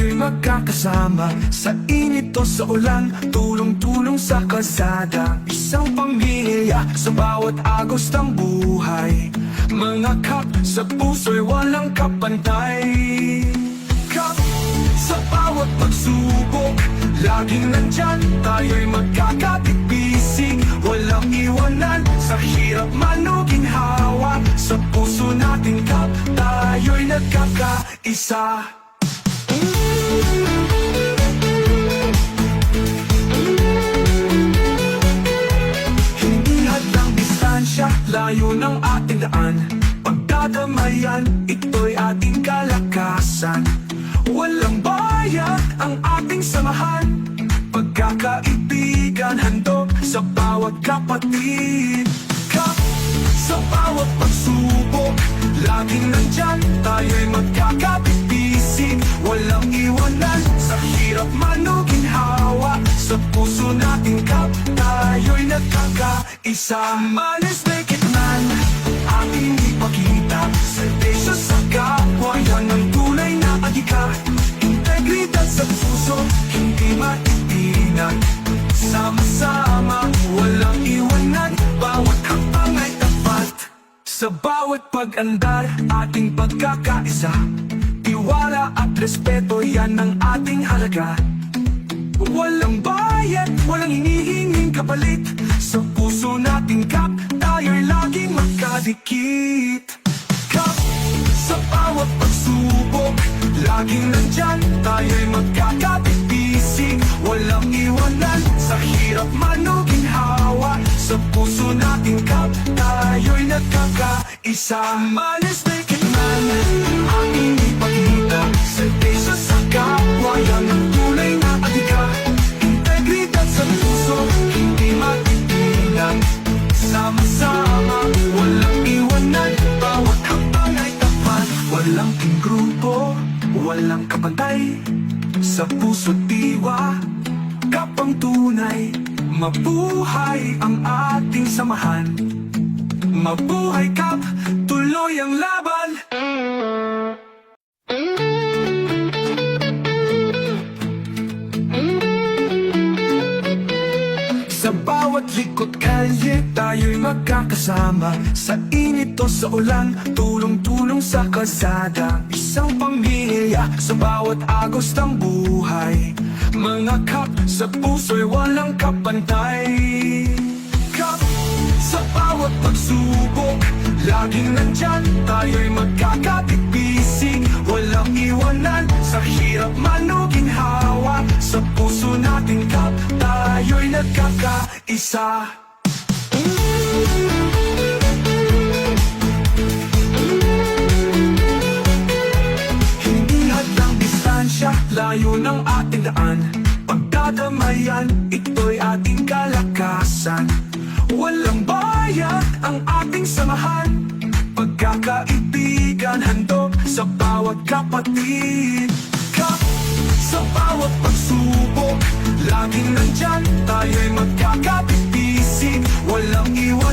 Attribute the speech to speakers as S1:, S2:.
S1: tayo'y magkakasama. Sa init o sa ulan, tulong-tulong sa kalsada. Isang pamilya sa bawat agos ng buhay. Mga kap sa puso'y walang kapantay. Kap sa bawat pagsubok, laging nandyan, tayo'y magkakapit-bisig. Walang iwanan, sa hirap man o ginhawa. Sa puso nating kap, tayo'y nagkakaisa. Hindi hadlang distansya, layo ng ating daan. Pagdadamayan, ito'y ating kalakasan. Walang bayad ang ating samahan. Pagkakaibigan, handog sa bawat kapatid. Kap sa bawat pagsubok, laging nandyan, tayo'y magkakapit-bisig. Walang iwanan, sa hirap man o ginhawa. Sa puso nating kap, tayo'y nagkakaisa. Manis na kitnan, ating ipakita. Serbisyo sa kapwa, yan ang tunay na adhika. Integridad sa puso, hindi maitinag. Sama-sama, walang iwanan, bawat hakbang ay tapat. Sa bawat pag-andar, ating pagkakaisa. Tiwala at respeto, yan ang ating halaga. Walang bayad, walang hinihinging kapalit. Sa puso nating kap, tayo'y laging magkadikit. Kap sa bawat pagsubok, laging nandyan, tayo'y magkakapit-bisig. Walang iwanan, sa hirap man o ginhawa. Sa puso nating kap, tayo'y nagkakaisa. Manis na kitnan, aking ipakita. Serbisyo sa kapwa, yan ang tunay na adhika. Integridad sa puso, hindi matitinag. Sama-sama, walang iwanan, bawat hakbang ay tapat. Walang grupo, walang kapantay. Sa puso't diwa, kapang tunay. Mabuhay ang ating samahan. Mabuhay kap, tuloy ang laban. Sa bawat likod kalye, tayo'y magkakasama. Sa init o sa ulan, tulong-tulong sa kalsada. Isang pamilya sa bawat agos ng buhay. Mga kap sa puso'y walang kapantay. Kap sa bawat pagsubok, laging nandyan, tayo'y magkakapit-bisig. Walang iwanan, sa hirap man o ginhawa. Sa puso nating kap, tayo'y nagkakaisa. Hindi hadlang distansya, layo ng ating daan. Pagdadamayan, ito'y ating kalakasan. Walang bayad ang ating samahan. Pagkakaibigan, handog sa bawat kapatid. Kap sa bawat pagsubok, laging nandyan, tayo'y magkakapit-bisig. Walang iwanan.